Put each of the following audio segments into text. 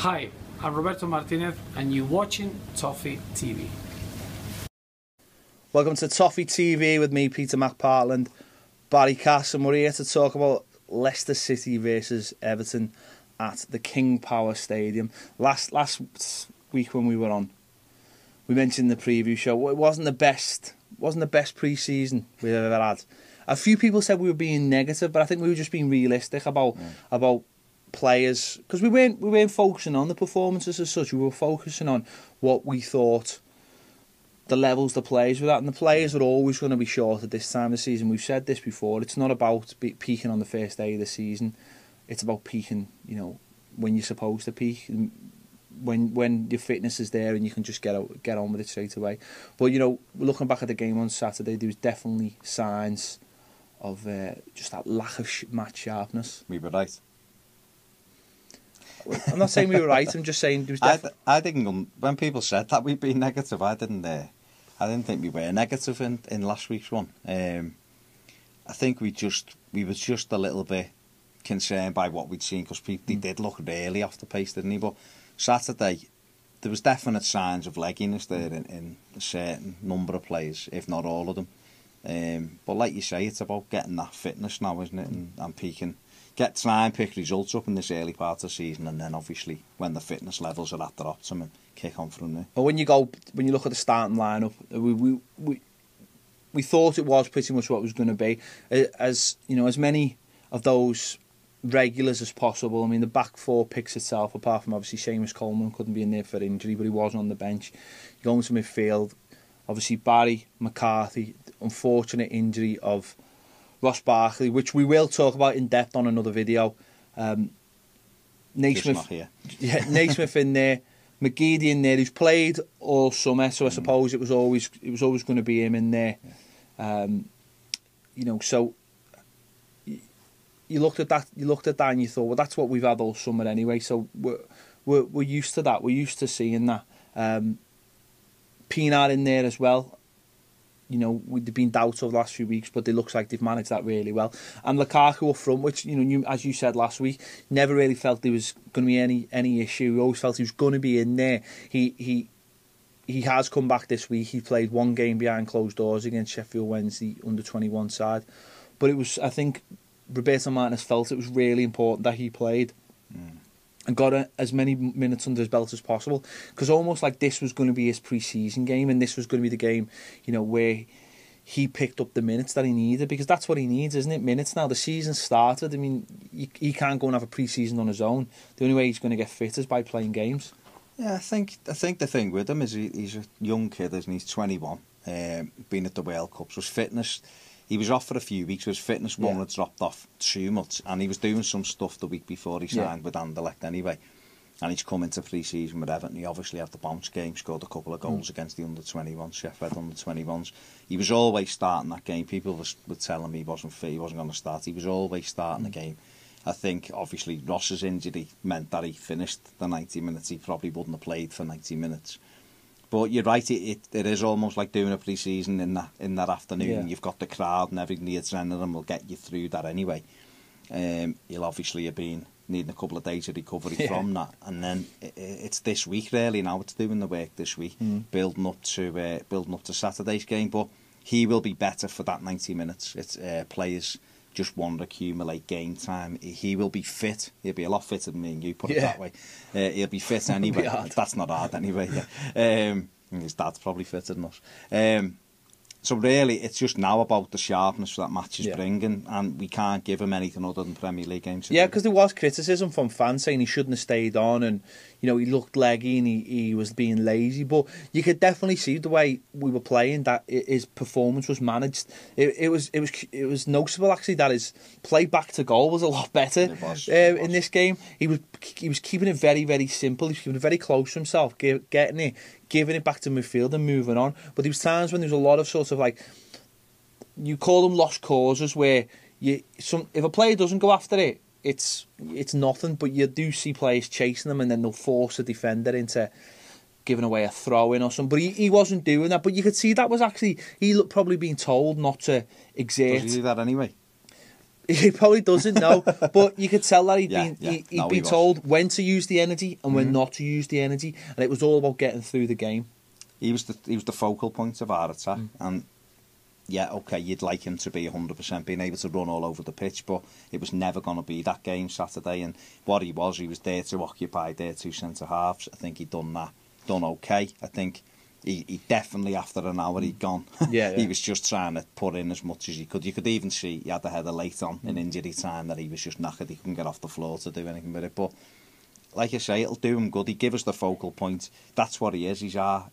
Hi, I'm Roberto Martinez and you're watching Toffee TV. Welcome to Toffee TV with me, Peter McPartland, Barry Cass, and we're here to talk about Leicester City versus Everton at the King Power Stadium. Last week when we were on, we mentioned in the preview show, it wasn't the best pre-season we've ever had. A few people said we were being negative, but I think we were just being realistic about players, because we weren't focusing on the performances as such. We were focusing on what we thought the levels the players were at, and the players are always going to be short at this time of the season. We've said this before. It's not about peaking on the first day of the season. It's about peaking, when you're supposed to peak, when your fitness is there and you can just get on with it straight away. But looking back at the game on Saturday, there was definitely signs of just that lack of match sharpness. We were right. I'm not saying we were right. I'm just saying there was I didn't. When people said that we'd been negative, I didn't think we were negative in last week's one. I think we was just a little bit concerned by what we'd seen, because they did look really off the pace, didn't they? But Saturday, there was definite signs of legginess there in a certain number of players, if not all of them. But like you say, it's about getting that fitness now, isn't it? And peaking. Try and pick results up in this early part of the season, and then obviously when the fitness levels are at their optimum, kick on from there. But when you look at the starting lineup, we thought it was pretty much what it was going to be. As many of those regulars as possible. I mean, the back four picks itself, apart from obviously Seamus Coleman couldn't be in there for injury, but he was on the bench. Going to midfield, obviously Barry, McCarthy, unfortunate injury of Ross Barkley, which we will talk about in depth on another video. Naismith in there, McGeady in there, who's played all summer, so I suppose it was always going to be him in there. So you looked at that and you thought, well, that's what we've had all summer anyway. So we're used to that. We're used to seeing that. Pienaar in there as well. We've been doubts over the last few weeks, but it looks like they've managed that really well. And Lukaku up front, which as you said last week, never really felt there was going to be any issue. We always felt he was going to be in there. He has come back this week. He played one game behind closed doors against Sheffield Wednesday under-21 side, but I think Roberto Martinez felt it was really important that he played. And got as many minutes under his belt as possible, because almost like this was going to be his pre-season game, and this was going to be the game, where he picked up the minutes that he needed, because that's what he needs, isn't it? Minutes now. The season started. I mean, he can't go and have a pre-season on his own. The only way he's going to get fit is by playing games. Yeah, I think the thing with him is he's a young kid, isn't he? He's 21, been at the World Cups. His fitness, he was off for a few weeks, so his fitness won't have dropped off too much, and he was doing some stuff the week before he signed with Anderlecht anyway, and he's come into pre-season with Everton. He obviously had the bounce game, scored a couple of goals against the under-21s, Sheffield under-21s. He was always starting that game. People were telling me he wasn't fit, he wasn't going to start. He was always starting the game. I think obviously Ross's injury meant that he finished the 90 minutes. He probably wouldn't have played for 90 minutes. But you're right, it is almost like doing a pre-season in that afternoon. Yeah. You've got the crowd and everything, the adrenaline will get you through that anyway. You'll obviously have been needing a couple of days of recovery from that. And then it's this week really now, it's doing the work this week, building up to Saturday's game. But he will be better for that 90 minutes. It's players just want to accumulate game time. He will be fit. He'll be a lot fitter than me and you, put it that way. He'll be fit anyway. That's not hard anyway. His dad's probably fitter than us. So really, it's just now about the sharpness that matches bringing, and we can't give him anything other than Premier League games. Yeah, because there was criticism from fans saying he shouldn't have stayed on, and he looked leggy and he was being lazy. But you could definitely see the way we were playing that his performance was managed. It was noticeable actually that his play back to goal was a lot better in this game. He was keeping it very, very simple. He was keeping it very close to himself, getting it, giving it back to midfield and moving on. But there was times when there was a lot of sort of like, you call them lost causes, where if a player doesn't go after it, it's nothing. But you do see players chasing them, and then they'll force a defender into giving away a throw in or something. But he wasn't doing that. But you could see that was actually, he looked probably being told not to exert. Does he do that anyway? He probably doesn't know, but you could tell that he'd he been told when to use the energy and when not to use the energy, and it was all about getting through the game. He was the focal point of our attack, and yeah, okay, you'd like him to be 100% being able to run all over the pitch, but it was never going to be that game Saturday. And what he was there to occupy their two centre halves. I think he'd done okay. I think he definitely, after an hour he'd gone. He was just trying to put in as much as he could. You could even see he had the header late on in injury time that he was just knackered. He couldn't get off the floor to do anything with it. But like I say, it'll do him good. He give us the focal point. That's what he is. He's our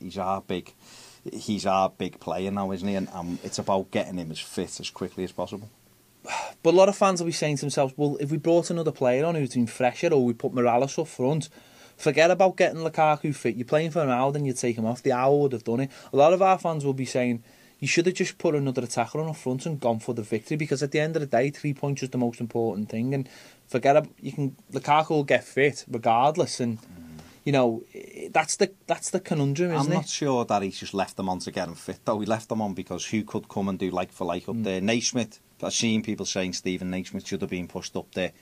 big player now, isn't he? And it's about getting him as fit as quickly as possible. But a lot of fans will be saying to themselves, well, if we brought another player on who's been fresher, or we put Morales up front, forget about getting Lukaku fit. You're playing for an hour, then you take him off. The hour would have done it. A lot of our fans will be saying, you should have just put another attacker on up front and gone for the victory, because at the end of the day, 3 points is the most important thing. And Lukaku will get fit regardless. And you know, that's the conundrum, isn't it? I'm not sure that he's just left them on to get him fit, though. He left them on because who could come and do like for like up there? Naismith, I've seen people saying Stephen Naismith should have been pushed up there.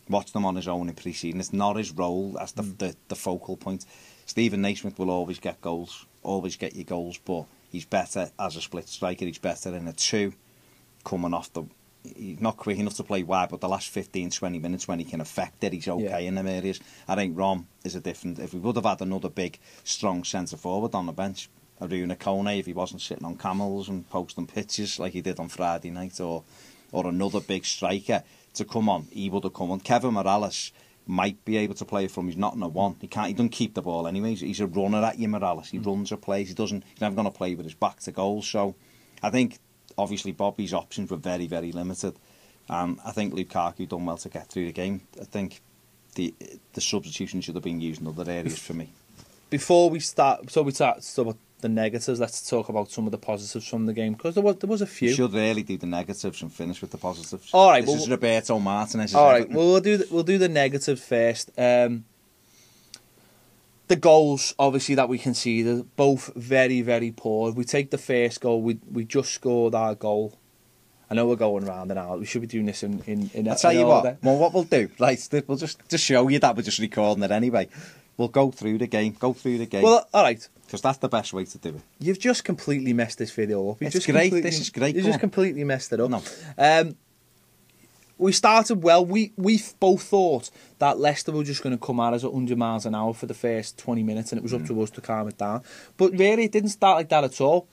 Watch them on his own in pre-season. It's not his role as the focal point. Stephen Naismith will always get goals, always get you goals, but he's better as a split striker. He's better in a 2, coming off the... He's not quick enough to play wide, but the last 15-20 minutes when he can affect it, he's okay in them areas. I think Rom is a different... If we would have had another big, strong centre-forward on the bench, Aruna Kone, if he wasn't sitting on camels and posting pitches like he did on Friday night, or another big striker to come on, he would have come on. Kevin Morales might be able to play from... He's not in a 1. He doesn't keep the ball anyway. He's a runner at you, Morales. He runs or plays. He's never going to play with his back to goal. So I think... Obviously, Bobby's options were very, very limited. I think Lukaku done well to get through the game. I think the substitution should have been used in other areas for me. Before we start, we talk about the negatives. Let's talk about some of the positives from the game, because there was a few. We should really do the negatives and finish with the positives. All right, this is Roberto Martinez. All right, well we'll do the negatives first. The goals, obviously, that we conceded, both very, very poor. If we take the first goal, we just scored our goal. I know we're going round and out. We should be doing this in I'll tell you what. Well, what we'll do, right? We'll just show you that we're just recording it anyway. We'll go through the game. Well, all right. Because that's the best way to do it. You've just completely messed this video up. It's great. This is great. You just completely messed it up. No. We started well. We both thought that Leicester were just going to come at us at 100 miles an hour for the first 20 minutes, and it was up to us to calm it down. But really, it didn't start like that at all.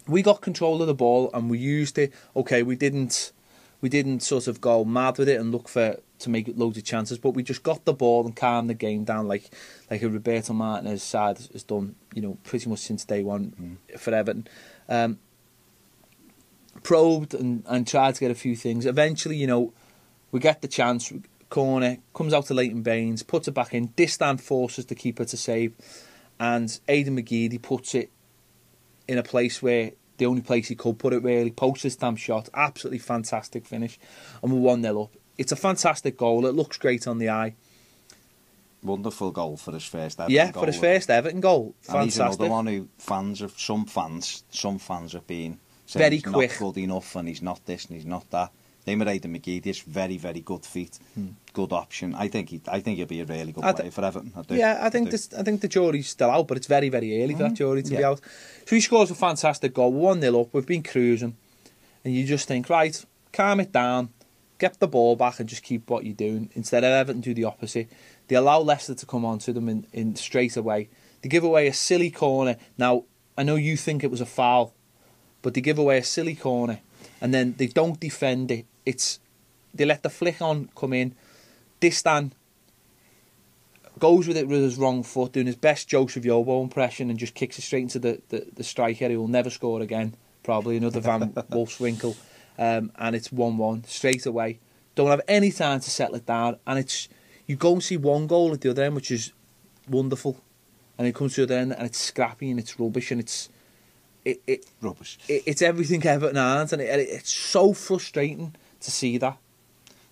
We got control of the ball and we used it. Okay, we didn't sort of go mad with it and look to make loads of chances, but we just got the ball and calmed the game down like a Roberto Martinez side has done, you know, pretty much since day one for Everton. Probed and tried to get a few things. Eventually, you know, we get the chance, corner, comes out to Leighton Baines, puts it back in, Distan forces the keeper to save, and Aidan McGeady puts it in a place where the only place he could put it really, posted stamp shot, absolutely fantastic finish, and we're 1-0 up. It's a fantastic goal, it looks great on the eye. Wonderful goal for his first Everton goal. Yeah, for his first Everton goal. Fantastic. And he's another one who some fans have been saying very he's quick. Not good enough and he's not this and he's not that. Name of Aidan McGeady is very, very good feet, good option. I think he'll be a really good player for Everton. I think the jury's still out, but it's very, very early for that jury to be out. So he scores a fantastic goal. 1-0 up. We've been cruising, and you just think, right, calm it down, get the ball back, and just keep what you're doing. Instead of Everton do the opposite. They allow Leicester to come onto them in straight away. They give away a silly corner. Now I know you think it was a foul, but they give away a silly corner, and then they don't defend it. They let the flick on come in. Distan goes with it with his wrong foot, doing his best Joseph Yobo impression, and just kicks it straight into the striker who will never score again. Probably another Van Wolfswinkel. And it's 1-1 straight away. Don't have any time to settle it down, and you go and see one goal at the other end, which is wonderful, and it comes to the other end and it's scrappy and it's rubbish, and it's rubbish. It's everything Everton aren't, and it's so frustrating to see that.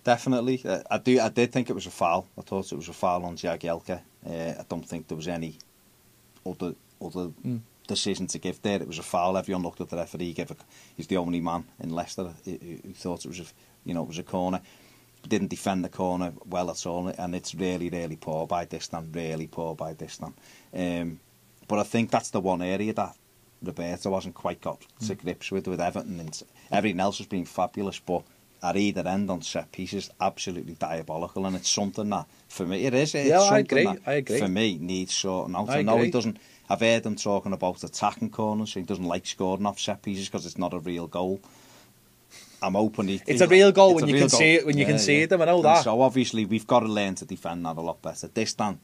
Definitely, I did think it was a foul. I thought it was a foul on Jagielka. I don't think there was any other decision to give there. It was a foul. Everyone looked at the referee. He's the only man in Leicester who thought it was You know, it was a corner. Didn't defend the corner well at all, and it's really, really poor by distance. Really poor by distance. But I think that's the one area that Roberto hasn't quite got to grips with Everton. And everything else has been fabulous, but at either end on set pieces, absolutely diabolical, and it's something that, for me, it is. It's I agree. For me, needs sorting out. I know he doesn't. I've heard him talking about attacking corners. So he doesn't like scoring off set pieces because it's not a real goal. I'm hoping it's a real goal when you can see it. When you can see it, I know that. So obviously we've got to learn to defend that a lot better. This time,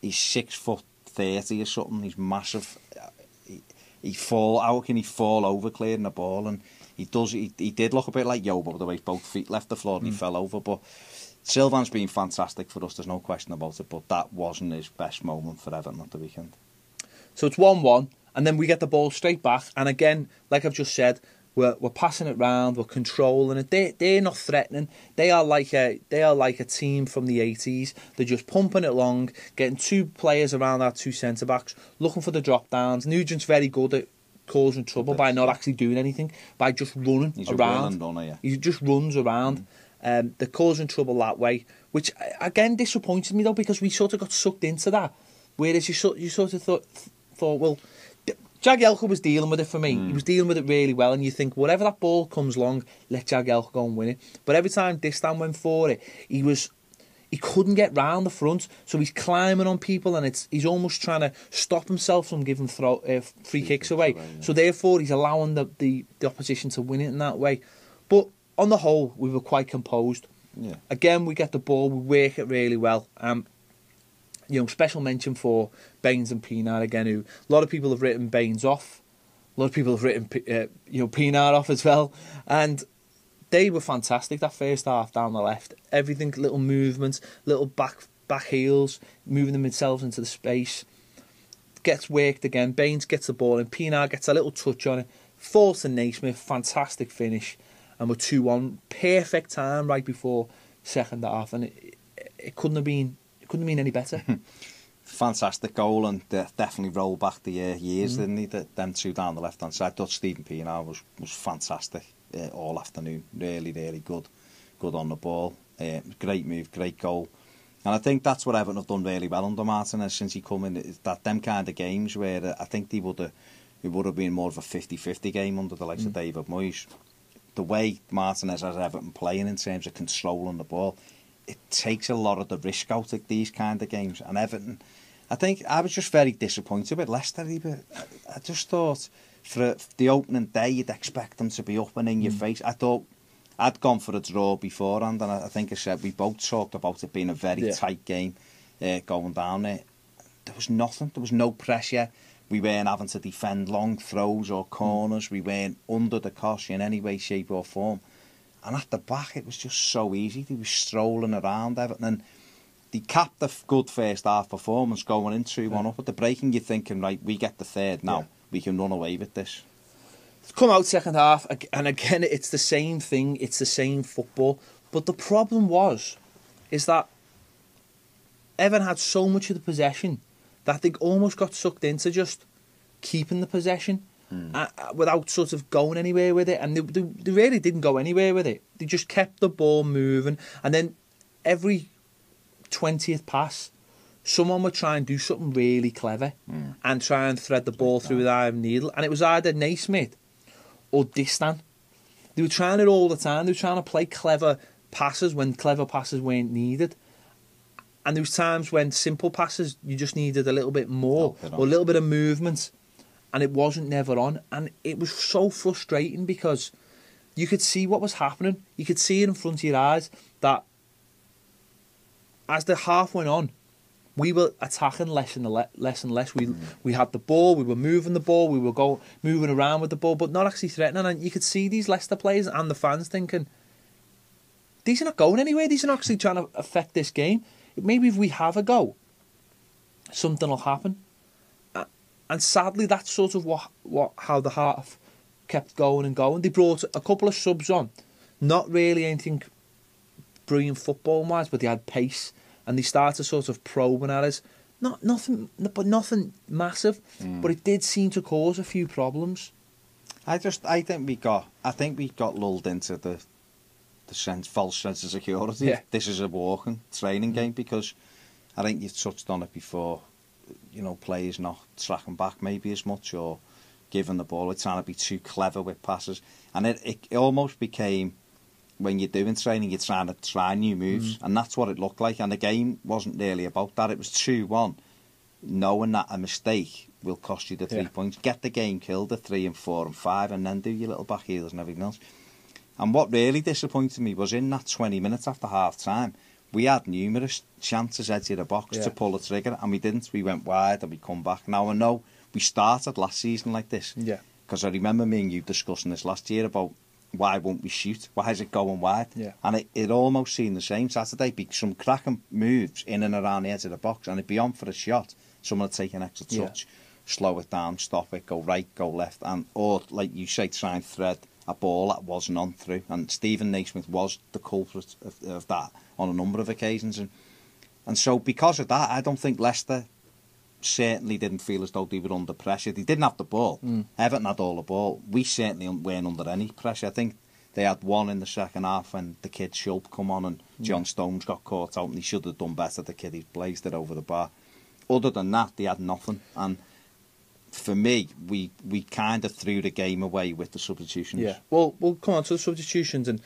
he's 6'30" or something. He's massive. How can he fall over clearing the ball? And he does. He did look a bit like Yobo, the way both feet left the floor and he fell over. But Sylvan's been fantastic for us. There's no question about it. But that wasn't his best moment for Everton at the weekend. So it's 1-1, and then we get the ball straight back. And again, like I've just said, we're passing it round, we're controlling it. They're not threatening. They are like a team from the 80s. They're just pumping it along, getting two players around our two centre backs, looking for the drop downs. Nugent's very good at causing trouble by not actually doing anything, by just running around. He just runs around. They're causing trouble that way, which again disappointed me though, because we sort of got sucked into that. Whereas you sort of thought, well, Jagielka was dealing with it for me. He was dealing with it really well, and you think, whatever that ball comes along, let Jagielka go and win it. But every time Distan went for it, he couldn't get round the front, so he's climbing on people, and he's almost trying to stop himself from giving free kicks away. So therefore, he's allowing the opposition to win it in that way. But on the whole, we were quite composed. Yeah. Again, we get the ball, we work it really well. Special mention for Baines and Pienaar again, who a lot of people have written Baines off. A lot of people have written Pienaar off as well. And they were fantastic that first half down the left. Everything, little movements, little back heels, moving themselves into the space. Gets worked again. Baines gets the ball and Pienaar gets a little touch on it. Falls to Naismith, fantastic finish. And we're 2-1. Perfect time right before second half. And it couldn't have been any better. Fantastic goal, and definitely rolled back the years, didn't he? Them two down the left hand side. I thought Stephen Pienaar was fantastic all afternoon. Really, really good on the ball. Great move, great goal. And I think that's what Everton have done really well under Martinez since he come in. Is that them kind of games where I think it would have been more of a 50-50 game under the likes of David Moyes. The way Martinez has Everton playing in terms of controlling the ball, it takes a lot of the risk out of these kind of games. And Everton, I think I was just very disappointed with Leicester. I just thought for the opening day, you'd expect them to be up and in your face. I thought I'd gone for a draw beforehand, and I think I said we both talked about it being a very tight game going down there. There was nothing. There was no pressure. We weren't having to defend long throws or corners. We weren't under the cosh in any way, shape or form. And at the back, it was just so easy. They were strolling around Everton. And they capped a good first half performance going in 2-1 up. At the breaking, you're thinking, right, we get the third now. We can run away with this. Come out second half, and again, it's the same thing. It's the same football. But the problem is that Everton had so much of the possession that they almost got sucked into just keeping the possession. Without sort of going anywhere with it, and they really didn't go anywhere with it. They just kept the ball moving, and then every 20th pass, someone would try and do something really clever and try and thread the ball through with iron needle, and it was either Naismith or Distan. They were trying it all the time. They were trying to play clever passes when clever passes weren't needed, and there was times when simple passes you just needed a little bit more or a little bit of movement. And it wasn't never on. And it was so frustrating because you could see what was happening. You could see it in front of your eyes that as the half went on, we were attacking less and less. We had the ball, we were moving the ball, we were moving around with the ball, but not actually threatening. And you could see these Leicester players and the fans thinking, these are not going anywhere. These are not actually trying to affect this game. Maybe if we have a go, something will happen. And sadly, that's sort of how the half kept going and going. They brought a couple of subs on, not really anything brilliant football-wise, but they had pace, and they started sort of probing at us. Nothing massive, but it did seem to cause a few problems. I think we got lulled into false sense of security. Yeah. This is a walking training game, because I think you've touched on it before. You know, players not tracking back maybe as much, or giving the ball, or trying to be too clever with passes, and it almost became, when you're doing training, you're trying to try new moves, and that's what it looked like. And the game wasn't really about that. It was 2-1, knowing that a mistake will cost you the 3 points. Get the game killed at 3 and 4 and 5, and then do your little back heelers and everything else. And what really disappointed me was, in that 20 minutes after half time, we had numerous chances edge of the box to pull the trigger, and we didn't. We went wide and we come back. Now, I know we started last season like this, because I remember me and you discussing this last year about why won't we shoot? Why is it going wide? And it almost seemed the same Saturday. Be some cracking moves in and around the edge of the box, and it'd be on for a shot. Someone would take an extra touch, slow it down, stop it, go right, go left, and or, like you say, try and thread a ball that wasn't on through. And Stephen Naismith was the culprit of that on a number of occasions. And so because of that, I don't think Leicester certainly didn't feel as though they were under pressure. They didn't have the ball. Everton had all the ball. We certainly weren't under any pressure. I think they had one in the second half when the kid Schulp come on and John Stones got caught out, and he should have done better. The kid, he blazed it over the bar. Other than that, they had nothing. And for me, we kind of threw the game away with the substitutions. Yeah, well, we'll come on to the substitutions. And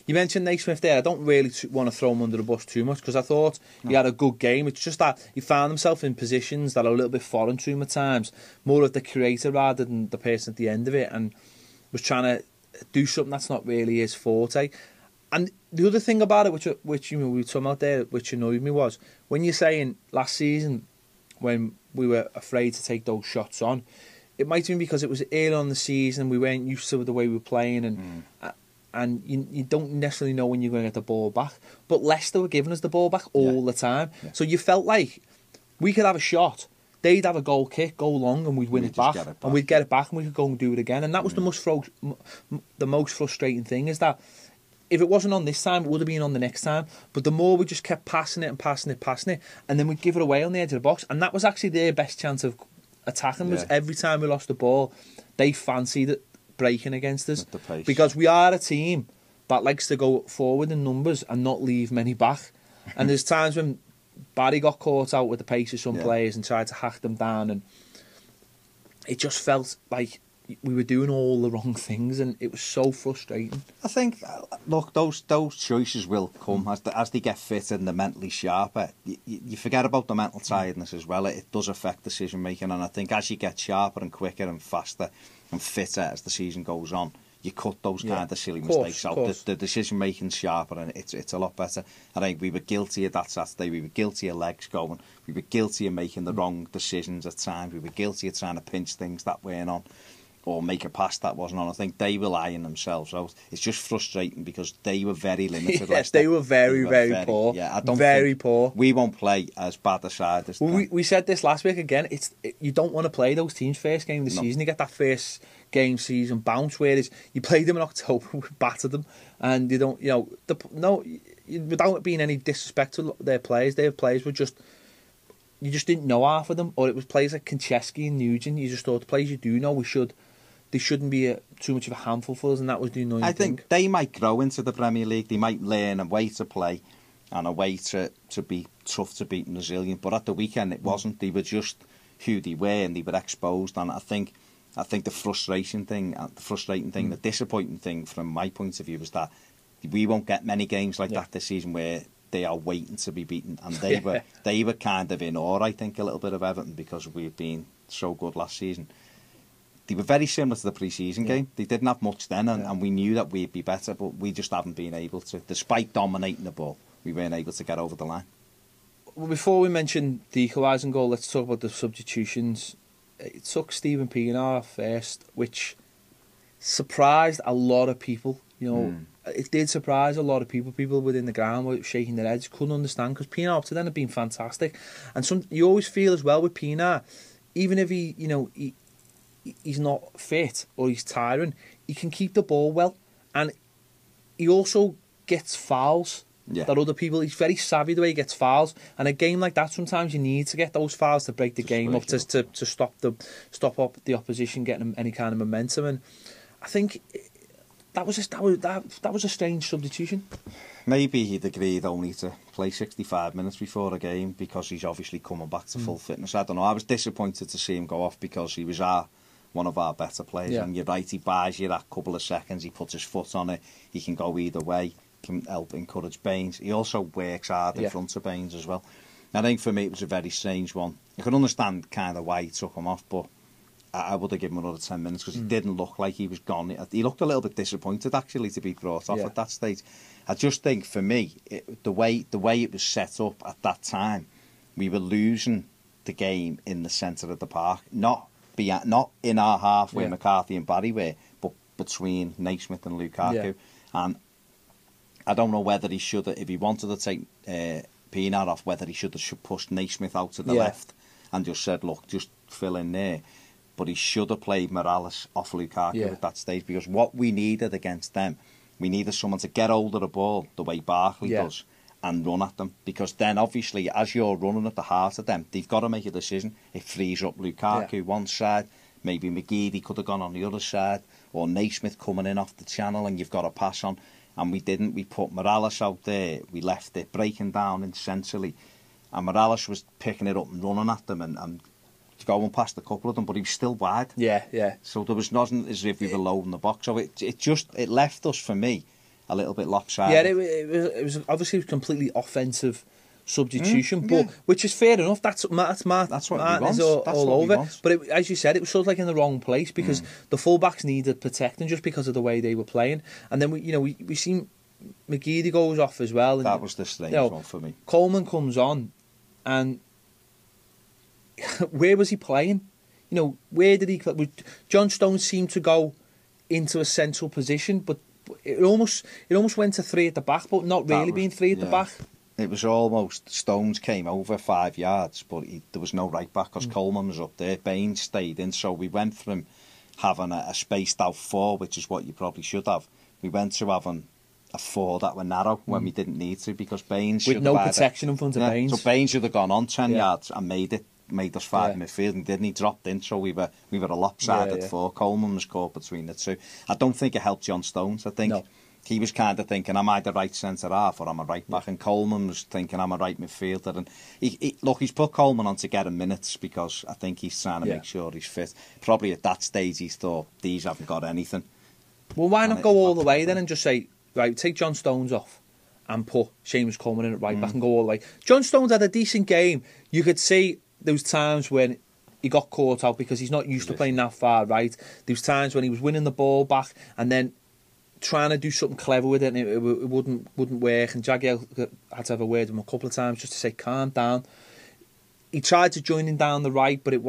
you mentioned Naismith there. I don't really want to throw him under the bus too much, because I thought he had a good game. It's just that he found himself in positions that are a little bit foreign to him at times, more of the creator rather than the person at the end of it, and was trying to do something that's not really his forte. And the other thing about it, which you know, we were talking about there, which annoyed me, was when you're saying last season, when we were afraid to take those shots on, it might have been because it was early on the season, we weren't used to the way we were playing, and you don't necessarily know when you're going to get the ball back. But Leicester were giving us the ball back all the time. So you felt like we could have a shot, they'd have a goal kick, go long, and we'd win it back, and we'd get it back, and we could go and do it again. And that was the most frustrating thing, is that if it wasn't on this time, it would have been on the next time. But the more we just kept passing it and passing it, and then we'd give it away on the edge of the box. And that was actually their best chance of attacking, was every time we lost the ball, they fancied it breaking against us. Because we are a team that likes to go forward in numbers and not leave many back. And there's times when Barry got caught out with the pace of some players and tried to hack them down, and it just felt like we were doing all the wrong things, and it was so frustrating. I think, look, those choices will come as they get fitter and they're mentally sharper. You forget about the mental tiredness as well. It does affect decision making, and I think as you get sharper and quicker and faster and fitter as the season goes on, you cut those kind of silly mistakes out. The decision making's sharper, and it's a lot better. I think we were guilty of that Saturday. We were guilty of legs going. We were guilty of making the wrong decisions at times. We were guilty of trying to pinch things that weren't on, or make a pass that wasn't on. I think they were lying themselves out. It's just frustrating because they were very limited. Yes, they were very poor. Yeah, I don't very poor. We won't play as bad a side as them. We said this last week again. You don't want to play those teams first game of the season. You get that first game season bounce, whereas you played them in October, we battered them, and you don't, without being any disrespect to their players were just, you just didn't know half of them, or it was players like Konchesky and Nugent. You just thought the players you do know, they shouldn't be too much of a handful for us, and that was the annoying thing. I think they might grow into the Premier League. They might learn a way to play and a way to be tough to beat and resilient. But at the weekend, it wasn't. They were just who they were, and they were exposed. And I think the frustrating thing, the disappointing thing from my point of view, was that we won't get many games like that this season where they are waiting to be beaten. And they were kind of in awe, I think, a little bit of Everton, because we've been so good last season. They were very similar to the pre-season game. They didn't have much then, and we knew that we'd be better, but we just haven't been able to. Despite dominating the ball, we weren't able to get over the line. Well, before we mention the equalising goal, let's talk about the substitutions. It took Stephen Pienaar first, which surprised a lot of people. It did surprise a lot of people. People within the ground were shaking their heads, couldn't understand, because Pienaar up to then had been fantastic. And you always feel as well with Pienaar, even if he's not fit or he's tiring, he can keep the ball well, and he also gets fouls that other people. He's very savvy the way he gets fouls, and a game like that, sometimes you need to get those fouls to break the game up, to stop up the opposition getting any kind of momentum. And I think that was a strange substitution. Maybe he'd agreed only to play 65 minutes before a game because he's obviously coming back to full fitness. I don't know. I was disappointed to see him go off because he was one of our better players. Yeah. And you're right, he buys you that couple of seconds. He puts his foot on it. He can go either way. Can help encourage Baines. He also works hard in front of Baines as well. I think for me it was a very strange one. I can understand kind of why he took him off, but I would have given him another 10 minutes because he didn't look like he was gone. He looked a little bit disappointed actually to be brought off at that stage. I just think for me, the way it was set up at that time, we were losing the game in the centre of the park, not in our half where McCarthy and Barry were, but between Naismith and Lukaku. Yeah. And I don't know whether he should have, if he wanted to take Pienaar off, whether he should have pushed Naismith out to the left and just said, look, just fill in there. But he should have played Morales off Lukaku at that stage, because what we needed against them, we needed someone to get hold of the ball the way Barkley does and run at them. Because then, obviously, as you're running at the heart of them, they've got to make a decision. It frees up Lukaku one side, maybe McGeady could have gone on the other side, or Naismith coming in off the channel and you've got to pass on. And we didn't. We put Morales out there. We left it breaking down essentially. And Morales was picking it up and running at them and going past a couple of them, but he was still wide. Yeah. So there was nothing as if we were loading the box. So it left us, for me, a little bit lopsided. Yeah, it was obviously a completely offensive substitution, but which is fair enough. That's what Martinez all over. But as you said, it was sort of like in the wrong place because the fullbacks needed protecting just because of the way they were playing. And then we seen McGeady goes off as well. And, that was the strange one for me. Coleman comes on, and where was he playing? Where did he? John Stones seemed to go into a central position, but it almost went to three at the back, but not really being three at the back. It was almost Stones came over 5 yards, but there was no right back because Coleman was up there. Baines stayed in, so we went from having a spaced out four, which is what you probably should have. We went to having a four that were narrow when we didn't need to because Baines with no protection in front of Baines. So Baines should have gone on 10 yards and made us five in midfield, and didn't. He dropped in, so we were a lopsided four. Coleman was caught between the two. I don't think it helped John Stones. I think he was kind of thinking, am I the right centre half or am I right back? And Coleman was thinking, am I right midfielder? And he's put Coleman on to get him minutes because I think he's trying to make sure he's fit. Probably at that stage he thought, these haven't got anything. Well, why not go all the way then and just say, right, take John Stones off and put Seamus Coleman in at right back and go all the way. John Stones had a decent game. You could see those times when he got caught out because he's not used to playing that far right. There was times when he was winning the ball back and then trying to do something clever with it, and it wouldn't work. And Jagiel had to have a word with him a couple of times just to say, calm down. He tried to join him down the right, but it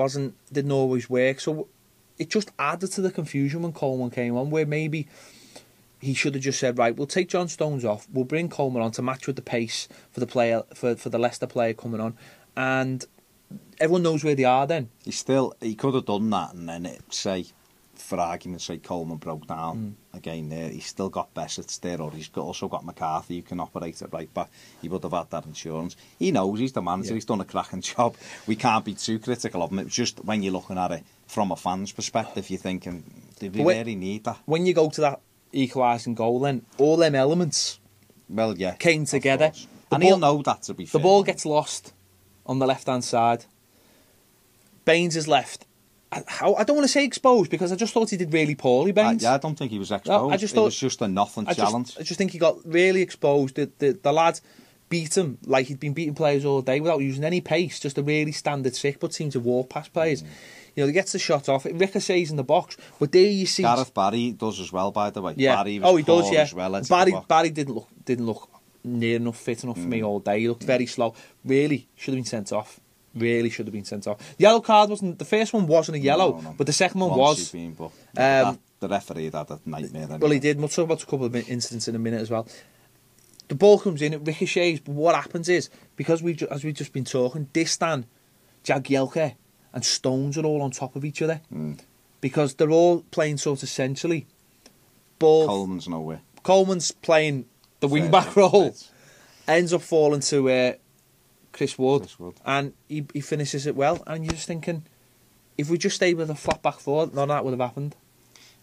didn't always work. So it just added to the confusion when Coleman came on, where maybe he should have just said, right, we'll take John Stones off, we'll bring Coleman on to match with the pace for the player for the Leicester player coming on, and everyone knows where they are then. He could have done that, and then for argument's sake, Coleman broke down again there. He's still got Bessett's there, or he's also got McCarthy who can operate at right back. He would have had that insurance. He knows, he's the manager, he's done a cracking job. We can't be too critical of him. It's just when you're looking at it from a fan's perspective, you're thinking, did we really need that? When you go to that equalising goal, then all them elements came together. And he'll know that, to be fair. The ball gets lost on the left-hand side. Baines is left. I don't want to say exposed because I just thought he did really poorly, Baines. I don't think he was exposed. It was just a nothing challenge. I just think he got really exposed. The lad beat him like he'd been beating players all day without using any pace, just a really standard sick, but seemed to walk past players. He gets the shot off, it ricochets in the box, but there you see... Gareth Barry does as well, by the way. Yeah. Barry was he does, as well. Barry didn't look near enough, fit enough for me all day. He looked very slow. Really should have been sent off. The yellow card wasn't... The first one wasn't a yellow, but the second one was. The referee had a nightmare. Anyway. Well, he did. We'll talk about a couple of incidents in a minute as well. The ball comes in, it ricochets, but what happens is, because as we've just been talking, Distan, Jagielka and Stones are all on top of each other. Because they're all playing sort of centrally. Coleman's nowhere. Coleman's playing the wing-back role. Ends up falling to... Chris Wood, and he finishes it well, and you're just thinking, if we just stayed with a flat back four, none of that would have happened.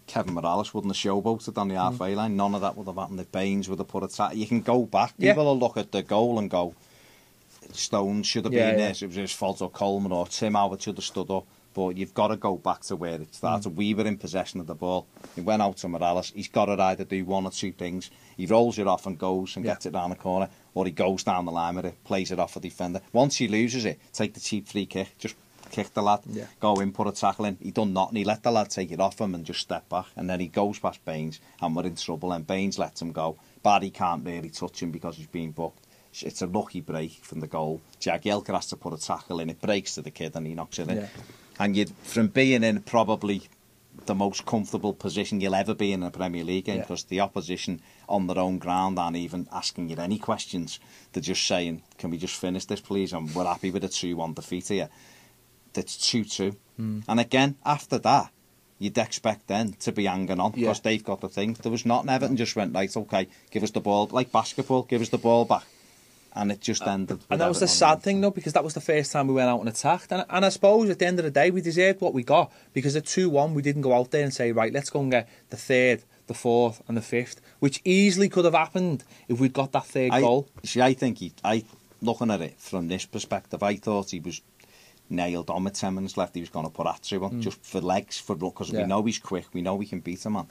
Kevin Morales wouldn't have showboated on the halfway line. None of that would have happened. If Baines would have put a tackle, you can go back. People will look at the goal and go, Stones should have been there. It was his fault, or Coleman or Tim Howard should have stood up. But you've got to go back to where it started. We were in possession of the ball. He went out to Morales. He's got to either do one or two things. He rolls it off and goes and gets it down the corner, or he goes down the line with it, plays it off a defender. Once he loses it, take the cheap free kick, just kick the lad, go in, put a tackle in. He done nothing. He let the lad take it off him and just step back. And then he goes past Baines, and we're in trouble. And Baines lets him go. Barry can't really touch him because he's been booked. It's a lucky break from the goal. Jagielka has to put a tackle in. It breaks to the kid and he knocks it in. And from being in probably the most comfortable position you'll ever be in a Premier League game, because the opposition on their own ground aren't even asking you any questions. They're just saying, can we just finish this, please? And we're happy with a 2-1 defeat here. That's 2-2. And again, after that, you'd expect then to be hanging on, because they've got the thing. There was nothing. Everton just went, right, okay, give us the ball. Like basketball, give us the ball back. And it just ended. And that was the sad thing, though, because that was the first time we went out and attacked. And I suppose at the end of the day, we deserved what we got, because at 2-1, we didn't go out there and say, right, let's go and get the third, the fourth, and the fifth, which easily could have happened if we'd got that third goal. See, I think looking at it from this perspective, I thought he was nailed on with 10 minutes left. He was going to put Atsu on just for legs, because we know he's quick, we know we can beat him on.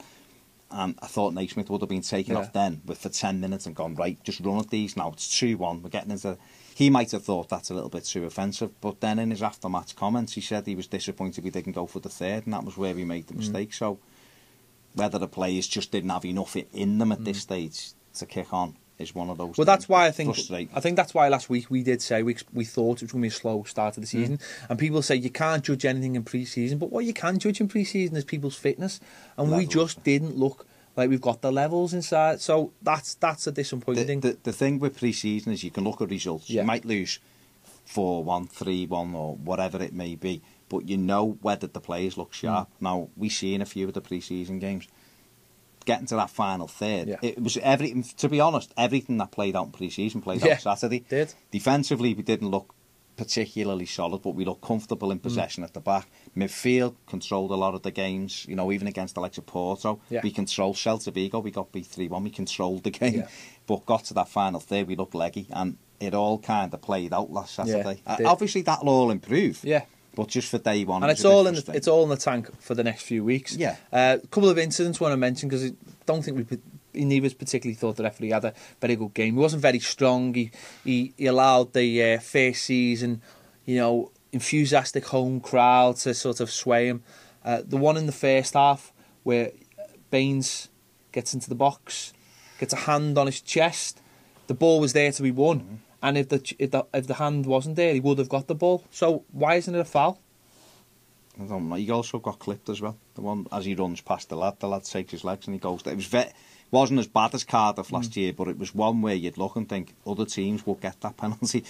And I thought Naismith would have been taken off then for 10 minutes and gone, right, just run at these now. It's 2-1. We're getting into... He might have thought that's a little bit too offensive, but then in his after-match comments, he said he was disappointed we didn't go for the third, and that was where we made the mistake. So whether the players just didn't have enough in them at this stage to kick on is one of those. Well, that's why I think that's why last week we did say we thought it was going to be a slow start to the season, and people say you can't judge anything in pre-season, but what you can judge in pre-season is people's fitness, and we just didn't look like we've got the levels inside. So that's a disappointing thing. The thing with pre-season is you can look at results. You might lose 4-1, 3-1, or whatever it may be, but you know whether the players look sharp. Now we see in a few of the pre-season games, getting to that final third, it was everything. To be honest, everything that played out in pre-season played out Saturday. Did. Defensively, we didn't look particularly solid, but we looked comfortable in possession at the back. Midfield controlled a lot of the games, you know, even against the likes of Porto. We controlled Celta Vigo, we got beat 3-1, we controlled the game, but got to that final third, we looked leggy, and it all kind of played out last Saturday. Obviously, that'll all improve. But just for day one, and it's all in the tank for the next few weeks. A couple of incidents I want to mention, because I don't think neither particularly thought the referee had a very good game. He wasn't very strong. He allowed the first season, enthusiastic home crowd to sort of sway him. The one in the first half where Baines gets into the box, gets a hand on his chest. The ball was there to be won. And if the hand wasn't there, he would have got the ball. So why isn't it a foul? I don't know. He also got clipped as well. The one as he runs past the lad takes his legs and he goes. It wasn't as bad as Cardiff last year, but it was one where you'd look and think other teams will get that penalty.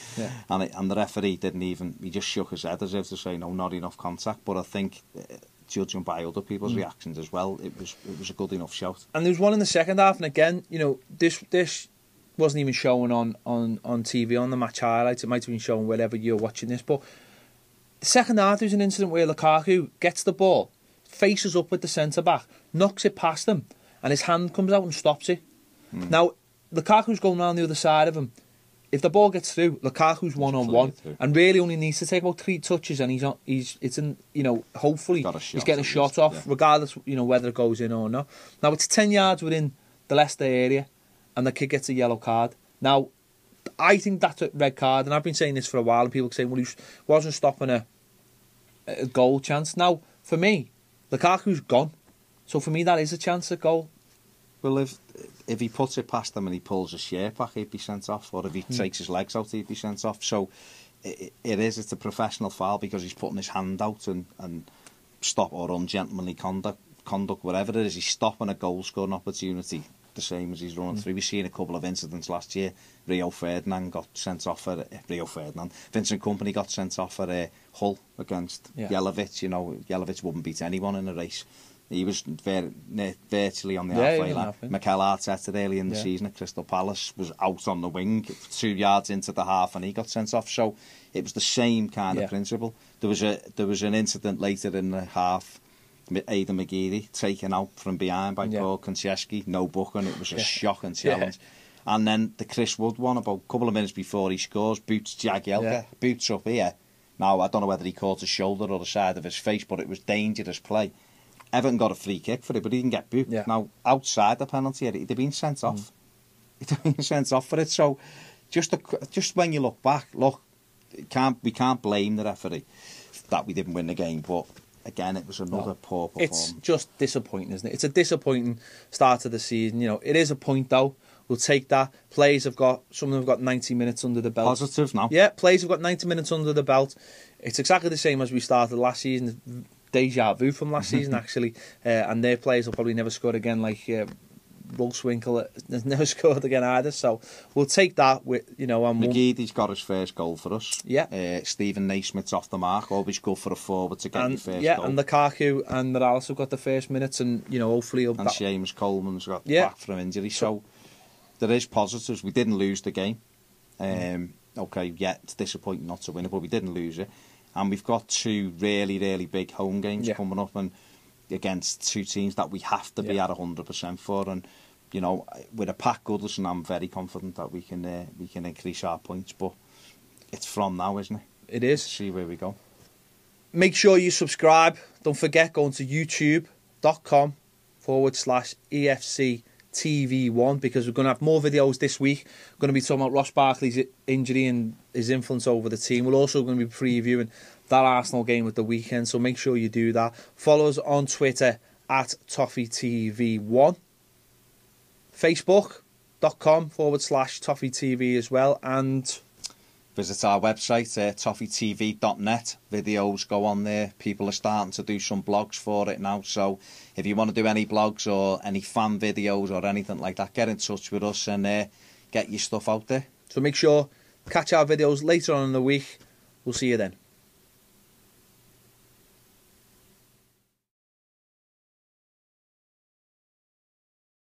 And the referee didn't even. He just shook his head as if to say no, not enough contact. But I think, judging by other people's reactions as well, it was a good enough shout. And there was one in the second half, and again, this wasn't even shown on TV on the match highlights. It might have been shown wherever you're watching this. But the second half, there's an incident where Lukaku gets the ball, faces up with the centre-back, knocks it past him, and his hand comes out and stops it. Now, Lukaku's going around the other side of him. If the ball gets through, Lukaku's one-on-one, and really only needs to take about 3 touches, and hopefully he's getting a shot off, regardless, whether it goes in or not. Now, it's 10 yards within the Leicester area, and the kid gets a yellow card. Now, I think that's a red card, and I've been saying this for a while, and people saying, well, he wasn't stopping a goal chance. Now, for me, Lukaku's gone. So for me, that is a chance at goal. Well, if he puts it past him and he pulls his shirt back, he'd be sent off. Or if he takes his legs out, he'd be sent off. So it's a professional foul because he's putting his hand out and stop or ungentlemanly conduct, whatever it is. He's stopping a goal-scoring opportunity, the same as he's running through. We've seen a couple of incidents last year. Vincent Kompany got sent off at Hull against Jelavic. Jelavic wouldn't beat anyone in a race. He was virtually on the halfway line. Mikel Arteta early in the season at Crystal Palace was out on the wing 2 yards into the half and he got sent off. So it was the same kind of principle. There was an incident later in the half Aidan McGeady taken out from behind by Paul Konchesky, no booking. It was a shocking challenge. And then the Chris Wood one, about a couple of minutes before he scores, boots Jagielka, boots up here. Now, I don't know whether he caught his shoulder or the side of his face, but it was dangerous play. Everton got a free kick for it, but he didn't get booked. Now, outside the penalty area, he'd have been sent off. He'd have been sent off for it. So, just when you look back, we can't blame the referee that we didn't win the game, but again, it was another poor performance. It's just disappointing, isn't it? It's a disappointing start to the season. You know, it is a point though. We'll take that. Players some of them have got 90 minutes under the belt. Positive now. Yeah, players have got 90 minutes under the belt. It's exactly the same as we started last season. Deja vu from last season, actually. And their players will probably never score again, like Wolfswinkel has never scored again either. So we'll take that. McGeady's got his first goal for us. Yeah. Stephen Naismith's off the mark. Always good for a forward to get your first goal. Yeah, and Lukaku and Morales have got the first minutes, and hopefully and Seamus Coleman's got back from injury. So there is positives. We didn't lose the game. It's disappointing not to win it, but we didn't lose it. And we've got two really, really big home games coming up, and against two teams that we have to be at 100% for. And with a Pat Goodison, I'm very confident that we can increase our points. But it's from now, isn't it? It is. Let's see where we go. Make sure you subscribe. Don't forget, going to youtube.com/EFC TV1, because we're going to have more videos this week. We're going to be talking about Ross Barkley's injury and his influence over the team. We're also going to be previewing that Arsenal game at the weekend, so make sure you do that. Follow us on Twitter at ToffeeTV1, Facebook.com/ToffeeTV as well, and visit our website, toffeetv.net. Videos go on there. People are starting to do some blogs for it now. So if you want to do any blogs or any fan videos or anything like that, get in touch with us and get your stuff out there. So make sure, catch our videos later on in the week. We'll see you then.